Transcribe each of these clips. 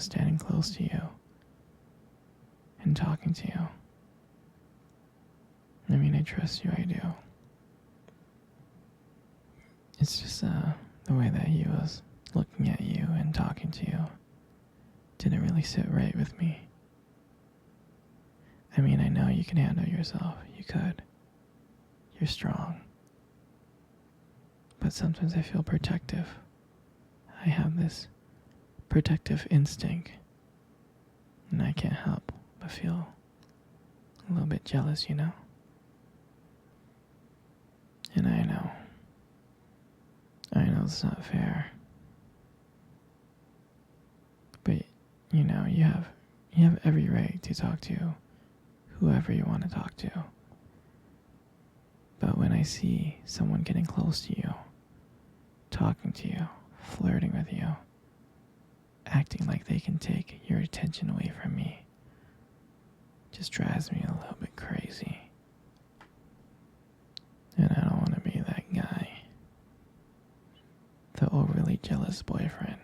was standing close to you and talking to you. I mean, I trust you, I do. It's just the way that he was looking at you and talking to you didn't really sit right with me. I mean, I know you can handle yourself. You could. You're strong. But sometimes I feel protective. I have this protective instinct. And I can't help but feel a little bit jealous, you know? And I know it's not fair. But, you know, you have every right to talk to whoever you want to talk to. But when I see someone getting close to you, talking to you, flirting with you, acting like they can take your attention away from me, just drives me a little bit crazy. And I don't want to be that guy. The overly jealous boyfriend.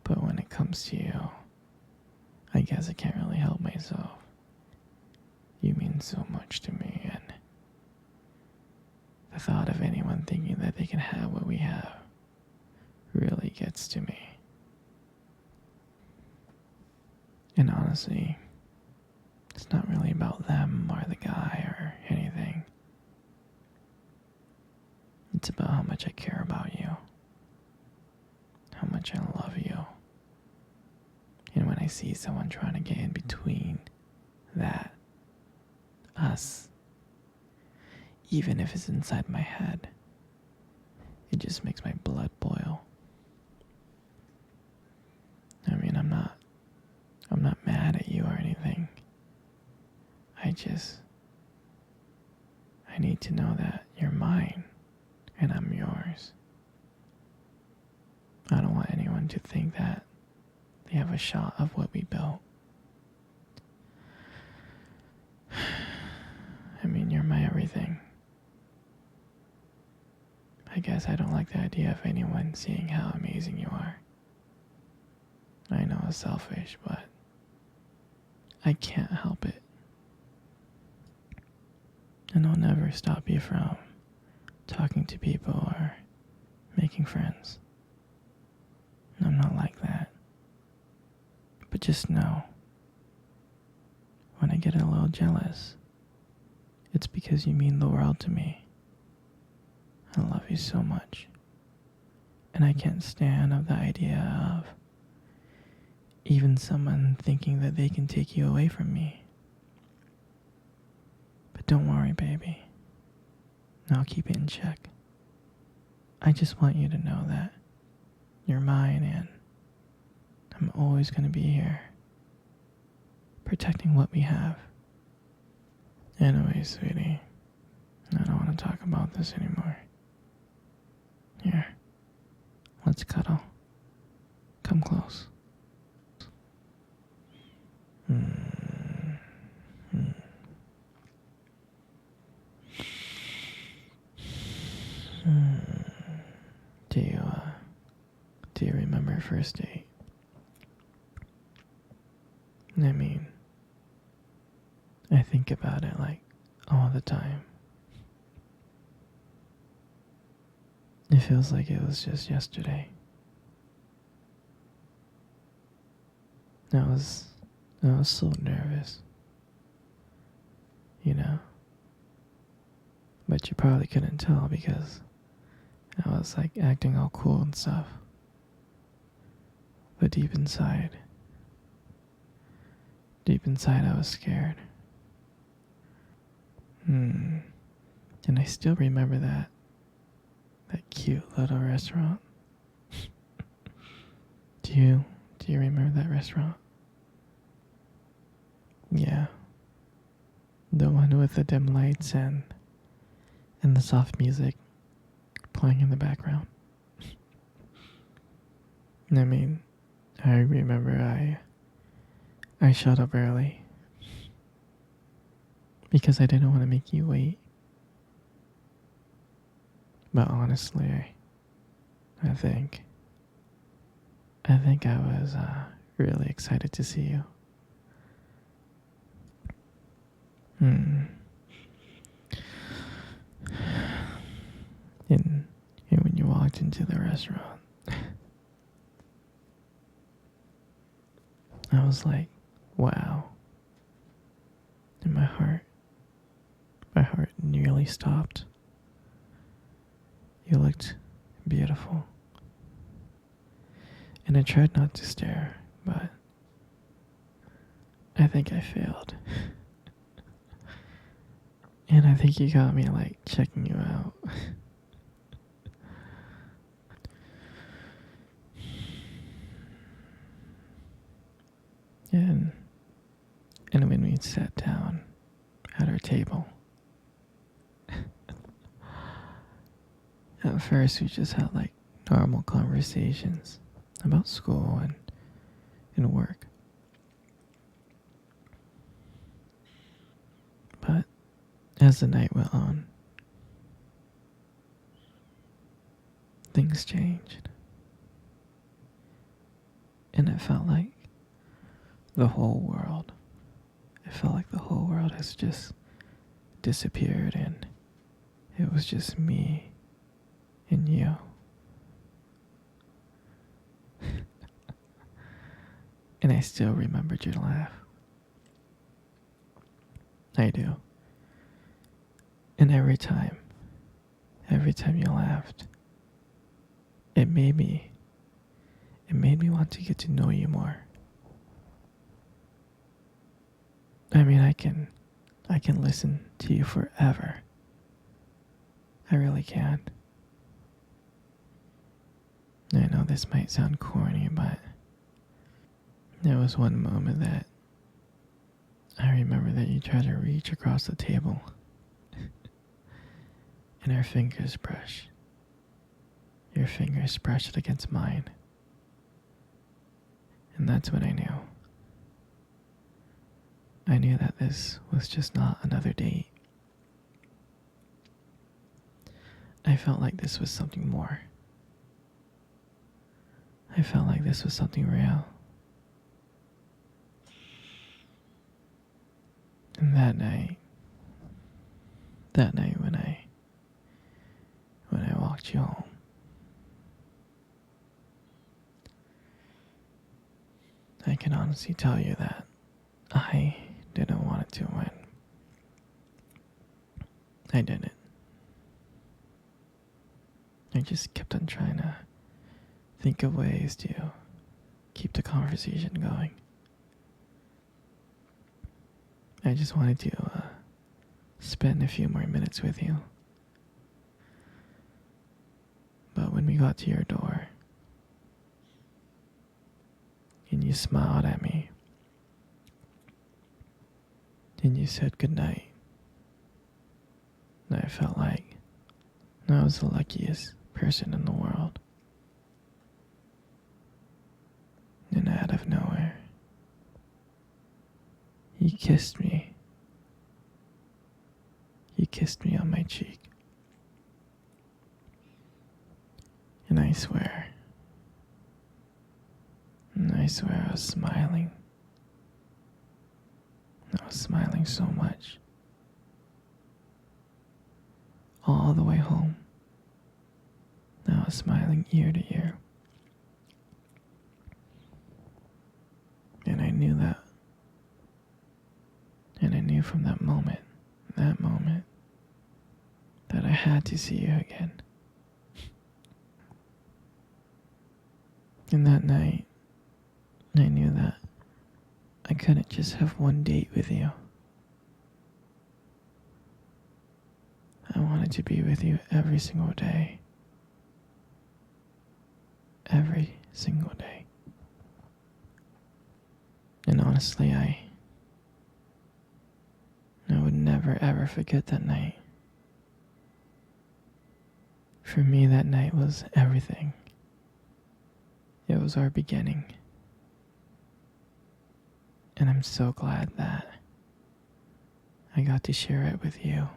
But when it comes to you, I guess I can't really help myself. You mean so much to me, and the thought of anyone thinking that they can have what we have really gets to me. And honestly, it's not really about them or the guy or anything. It's about how much I care about you, how much I love you. And when I see someone trying to get in between that, us, even if it's inside my head, it just makes my blood boil. I mean, I'm not mad at you or anything. I need to know that you're mine and I'm yours. I don't want anyone to think that they have a shot of what we built. I mean, you're my everything. I guess I don't like the idea of anyone seeing how amazing you are. I know it's selfish, but I can't help it. And I'll never stop you from talking to people or making friends. I'm not like that. But just know, when I get a little jealous, it's because you mean the world to me. I love you so much. And I can't stand of the idea of even someone thinking that they can take you away from me. But don't worry, baby. I'll keep it in check. I just want you to know that you're mine and I'm always going to be here, protecting what we have. Anyway, sweetie, I don't want to talk about this anymore. Here, let's cuddle. Come close. Do you remember our first date? I mean, I think about it like all the time. It feels like it was just yesterday. I was so nervous, you know. But you probably couldn't tell because I was like acting all cool and stuff. But deep inside I was scared. And I still remember that cute little restaurant. Do you remember that restaurant? Yeah. The one with the dim lights and the soft music playing in the background. I mean, I remember I showed up early because I didn't want to make you wait. But honestly, I think I think I was really excited to see you. Hmm. And when you walked into the restaurant, I was like, wow. And my heart nearly stopped. You looked beautiful. And I tried not to stare, but I think I failed. And I think you got me like checking you out. and and when we sat down at our table, at first we just had like normal conversations about school and work. But as the night went on, things changed. And it felt like the whole world, it felt like the whole world has just disappeared and it was just me and you. And I still remembered your laugh. I do. And every time you laughed, it made me want to get to know you more. I mean, I can listen to you forever. I really can. I know this might sound corny, but there was one moment that I remember that you tried to reach across the table and our fingers brushed. Your fingers brushed against mine. And that's when I knew. I knew that this was just not another date. I felt like this was something more. I felt like this was something real. And that night when I walked you home, I can honestly tell you that I didn't want it to win. I didn't. I just kept on trying to think of ways to keep the conversation going. I just wanted to spend a few more minutes with you. But when we got to your door, and you smiled at me, and you said goodnight, and I felt like I was the luckiest person in the world. And out of nowhere, you kissed me. You kissed me on my cheek. And I swear I was smiling. I was smiling so much. All the way home, I was smiling ear to ear. And I knew that. And I knew from that moment, that I had to see you again. And that night, I knew that I couldn't just have one date with you. I wanted to be with you every single day. Every single day. And honestly, I would never ever forget that night. For me, that night was everything. It was our beginning. And I'm so glad that I got to share it with you.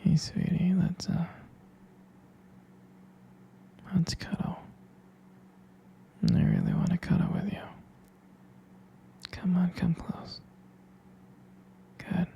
Hey, sweetie, Let's cuddle. I really want to cuddle with you. Come on, come close. Good.